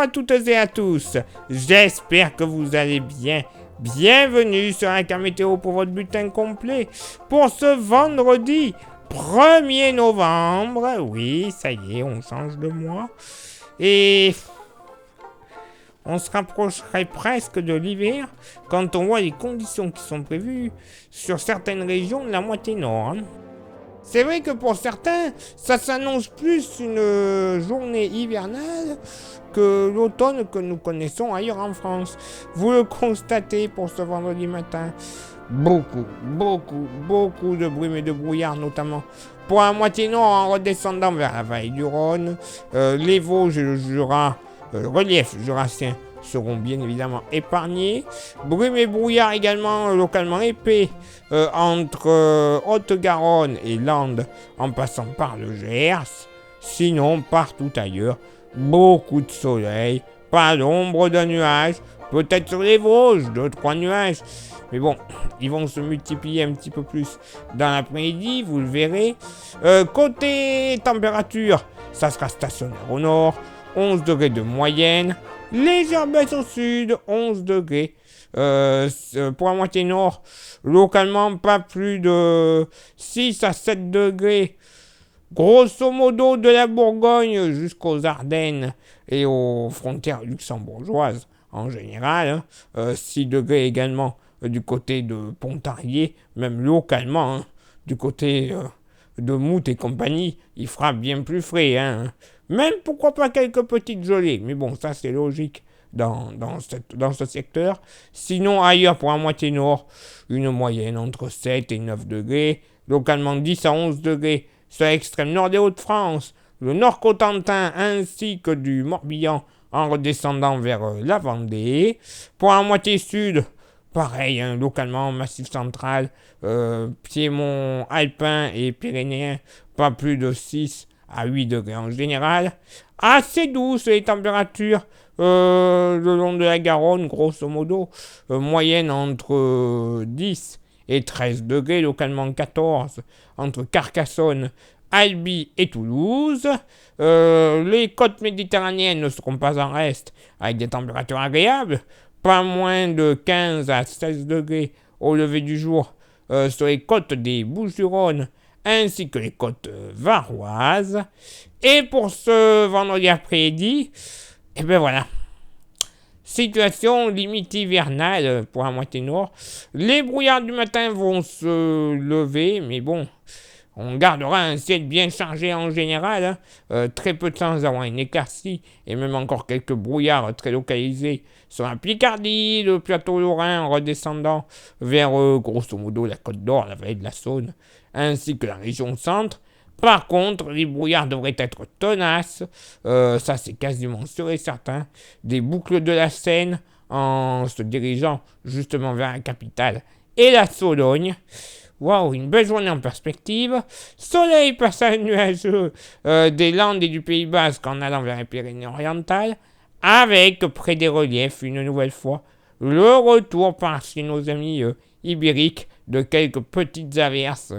à toutes et à tous, j'espère que vous allez bien. Bienvenue sur un cas météo pour votre bulletin complet pour ce vendredi 1er novembre. Oui, ça y est, on change de mois. Et on se rapprocherait presque de l'hiver quand on voit les conditions qui sont prévues sur certaines régions de la moitié nord. C'est vrai que pour certains, ça s'annonce plus une journée hivernale que l'automne que nous connaissons ailleurs en France. Vous le constatez pour ce vendredi matin. Beaucoup de brume et de brouillard notamment. Pour la moitié nord en redescendant vers la vallée du Rhône, les Vosges et le Jura, le relief jurassien seront bien évidemment épargnés. Brume et brouillard également localement épais entre Haute-Garonne et Landes en passant par le Gers. Sinon, partout ailleurs, beaucoup de soleil, pas d'ombre de nuages, peut-être sur les Vosges, 2-3 nuages. Mais bon, ils vont se multiplier un petit peu plus dans l'après-midi, vous le verrez. Côté température, ça sera stationnaire au nord, 11 degrés de moyenne. Légère baisse au sud, 11 degrés. Pour la moitié nord, localement, pas plus de 6 à 7 degrés. Grosso modo, de la Bourgogne jusqu'aux Ardennes et aux frontières luxembourgeoises en général. 6 degrés également du côté de Pontarlier, même localement, du côté de Mout et compagnie, il fera bien plus frais. Même, pourquoi pas, quelques petites gelées. Mais bon, ça, c'est logique dans ce secteur. Sinon, ailleurs, pour la moitié nord, une moyenne entre 7 et 9 degrés. Localement, 10 à 11 degrés sur l'extrême nord des Hauts-de-France, le Nord-Cotentin, ainsi que du Morbihan en redescendant vers la Vendée. Pour la moitié sud, pareil, localement, Massif central, Piémont alpin et pyrénéen, pas plus de 6 à 8 degrés en général. Assez douces les températures le long de la Garonne, grosso modo. Moyenne entre 10 et 13 degrés, localement 14, entre Carcassonne, Albi et Toulouse. Les côtes méditerranéennes ne seront pas en reste, avec des températures agréables. Pas moins de 15 à 16 degrés au lever du jour sur les côtes des Bouches-du-Rhône, ainsi que les côtes varoises. Et pour ce vendredi après-midi, et ben voilà. Situation limite hivernale pour la moitié nord. Les brouillards du matin vont se lever, mais bon, on gardera un ciel bien chargé en général. Très peu de temps avant une éclaircie, et même encore quelques brouillards très localisés sur la Picardie, le plateau lorrain en redescendant vers grosso modo la Côte d'Or, la vallée de la Saône, ainsi que la région centre. Par contre, les brouillards devraient être tenaces, ça c'est quasiment sûr et certain, des boucles de la Seine en se dirigeant justement vers la capitale et la Sologne. Waouh, une belle journée en perspective. Soleil, passage nuageux des Landes et du Pays Basque en allant vers les Pyrénées-Orientales, avec près des reliefs une nouvelle fois le retour par chez nos amis ibériques de quelques petites averses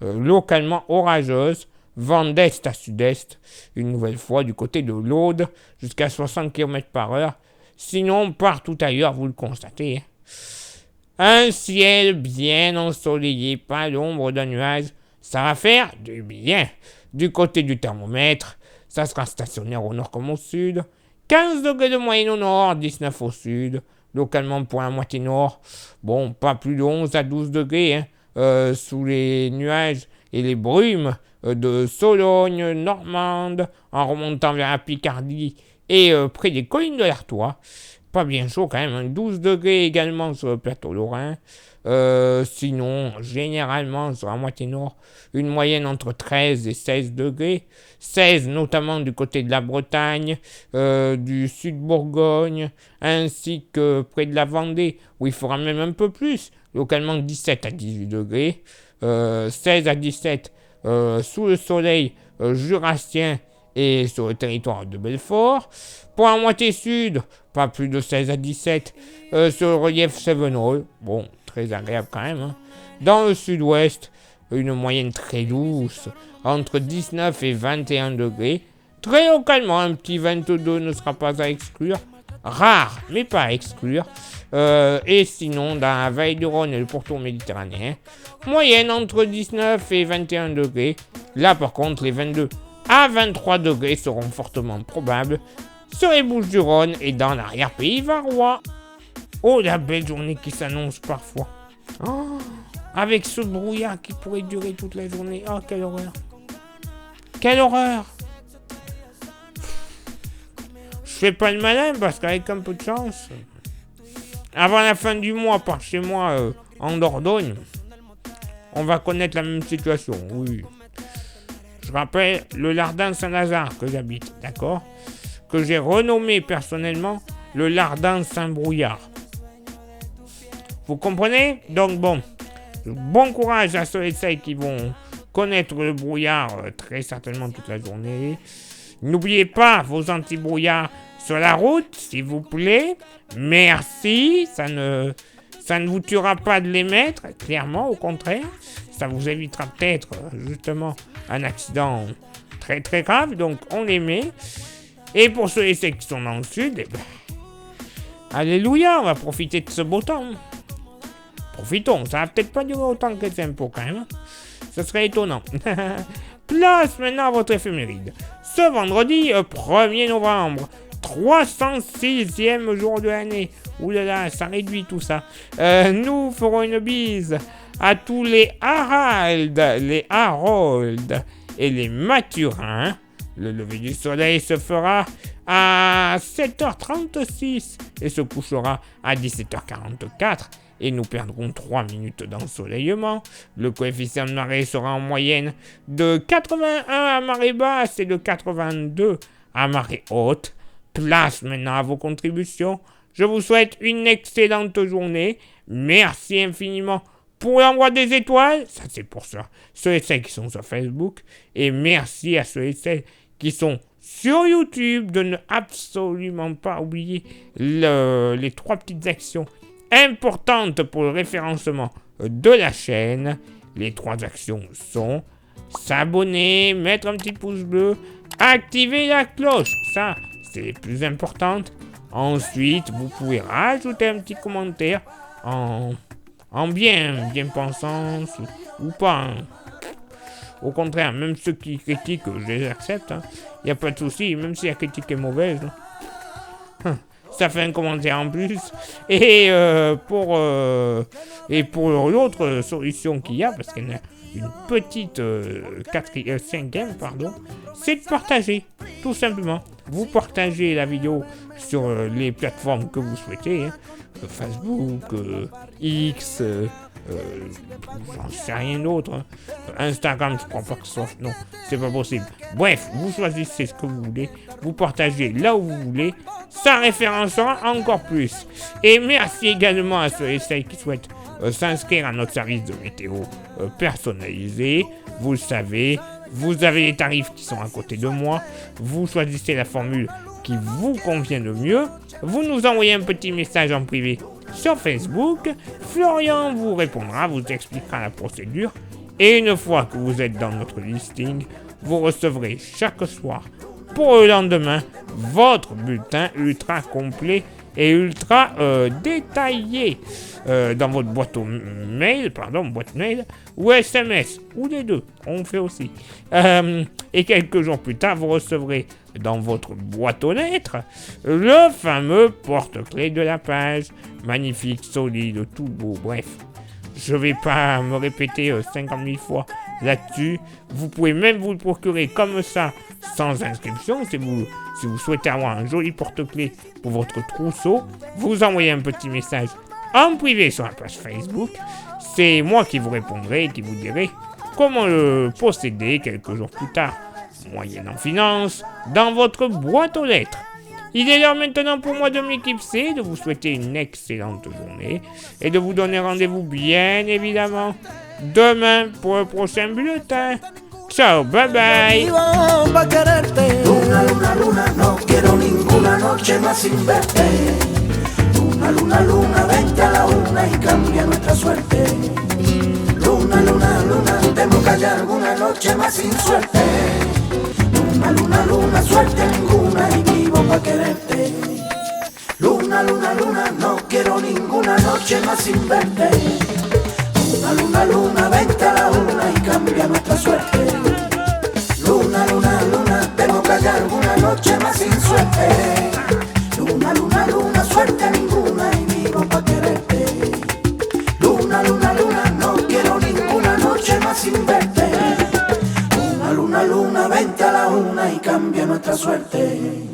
localement orageuses, vent d'est à sud-est, une nouvelle fois du côté de l'Aude, jusqu'à 60 km/h. Sinon, partout ailleurs, vous le constatez. Un ciel bien ensoleillé, pas l'ombre d'un nuage, ça va faire du bien. Du côté du thermomètre, ça sera stationnaire au nord comme au sud. 15 degrés de moyenne au nord, 19 au sud. Localement pour la moitié nord, bon, pas plus de 11 à 12 degrés, sous les nuages et les brumes de Sologne, Normande, en remontant vers la Picardie et près des collines de l'Artois. Pas bien chaud quand même, 12 degrés également sur le plateau lorrain. Sinon, généralement sur la moitié nord, une moyenne entre 13 et 16 degrés. 16 notamment du côté de la Bretagne, du sud Bourgogne, ainsi que près de la Vendée, où il fera même un peu plus, localement 17 à 18 degrés. 16 à 17 sous le soleil jurassien et sur le territoire de Belfort. Pour la moitié sud, pas plus de 16 à 17 sur le relief Cévenol. Bon, très agréable quand même. Dans le sud-ouest, une moyenne très douce, entre 19 et 21 degrés. Très localement, un petit 22 ne sera pas à exclure. Rare, mais pas à exclure. Et sinon, dans la Vallée du Rhône et le pourtour méditerranéen, moyenne entre 19 et 21 degrés. Là, par contre, les 22 à 23 degrés seront fortement probables sur les Bouches-du-Rhône et dans l'arrière-pays varois. Oh, la belle journée qui s'annonce parfois. Oh, avec ce brouillard qui pourrait durer toute la journée. Oh, quelle horreur. Quelle horreur. Je fais pas le malin parce qu'avec un peu de chance, avant la fin du mois, par chez moi, en Dordogne, on va connaître la même situation, oui. Je rappelle le Lardin Saint-Lazare que j'habite, d'accord ? Que j'ai renommé personnellement le Lardin Saint-Brouillard. Vous comprenez ? Donc bon courage à ceux et celles qui vont connaître le brouillard très certainement toute la journée. N'oubliez pas vos anti-brouillards sur la route, s'il vous plaît. Merci, ça ne vous tuera pas de les mettre, clairement, au contraire. Ça vous évitera peut-être, justement, un accident très très grave, donc on les met. Et pour ceux et celles qui sont dans le sud, alléluia, on va profiter de ce beau temps. Profitons, ça va peut-être pas durer autant que les impôts quand même. Ce serait étonnant. Place maintenant à votre éphéméride. Ce vendredi 1er novembre, 306e jour de l'année. Ouh là là, ça réduit tout ça. Nous ferons une bise à tous les Harald, les Harold et les Mathurin. Le lever du soleil se fera à 7h36 et se couchera à 17h44. Et nous perdrons 3 minutes d'ensoleillement. Le coefficient de marée sera en moyenne de 81 à marée basse et de 82 à marée haute. Place maintenant à vos contributions. Je vous souhaite une excellente journée. Merci infiniment pour l'envoi des étoiles. Ça, c'est pour ça. Ceux et celles qui sont sur Facebook. Et merci à ceux et celles qui sont sur YouTube de ne absolument pas oublier les 3 petites actions importantes pour le référencement de la chaîne. Les 3 actions sont s'abonner, mettre un petit pouce bleu, activer la cloche. Ça, c'est les plus importantes. Ensuite, vous pouvez rajouter un petit commentaire en bien pensant ou pas. Hein. Au contraire, même ceux qui critiquent, je les accepte. Il n'y a pas de souci, même si la critique est mauvaise. Ça fait un commentaire en plus. Et pour l'autre solution qu'il y a, parce qu'il y en a une petite 5e, c'est de partager, tout simplement. Vous partagez la vidéo sur les plateformes que vous souhaitez, Facebook, X, j'en sais rien d'autre. Instagram, je crois pas que ce soit... Non, c'est pas possible. Bref, vous choisissez ce que vous voulez, vous partagez là où vous voulez, ça référencera encore plus. Et merci également à ceux et celles qui souhaitent s'inscrire à notre service de météo personnalisé. Vous le savez, vous avez les tarifs qui sont à côté de moi, vous choisissez la formule qui vous convient le mieux, vous nous envoyez un petit message en privé sur Facebook, Florian vous répondra, vous expliquera la procédure, et une fois que vous êtes dans notre listing, vous recevrez chaque soir pour le lendemain votre bulletin ultra complet et ultra détaillé dans votre boîte mail ou SMS, ou les deux, on fait aussi. Et quelques jours plus tard, vous recevrez dans votre boîte aux lettres le fameux porte-clés de la page, magnifique, solide, tout beau, bref. Je vais pas me répéter 50 000 fois là-dessus. Vous pouvez même vous le procurer comme ça, sans inscription. Si vous souhaitez avoir un joli porte-clés pour votre trousseau, vous envoyez un petit message en privé sur la page Facebook. C'est moi qui vous répondrai et qui vous dirai comment le posséder quelques jours plus tard, moyennant finance, dans votre boîte aux lettres. Il est l'heure maintenant pour moi de m'éclipser, de vous souhaiter une excellente journée et de vous donner rendez-vous bien évidemment demain pour le prochain bulletin. Ciao, bye bye. Luna, luna, luna, no quiero ninguna noche más sin verte. Luna, luna, luna, vente a la una y cambia nuestra suerte. Luna, luna, luna, tengo que hallar alguna noche más sin suerte. Luna, luna, luna, suerte ninguna y vivo pa' quererte. Luna, luna, luna, no quiero ninguna noche más sin verte. Luna, luna, luna, vente a la una y cambia nuestra suerte. Luna, luna, luna, tengo que hallar alguna noche más sin suerte. Luna, luna, luna, suerte ninguna y vivo pa' quererte. Luna, luna, luna, no quiero ninguna noche más sin verte. Luna, luna, luna, vente a la una y cambia nuestra suerte.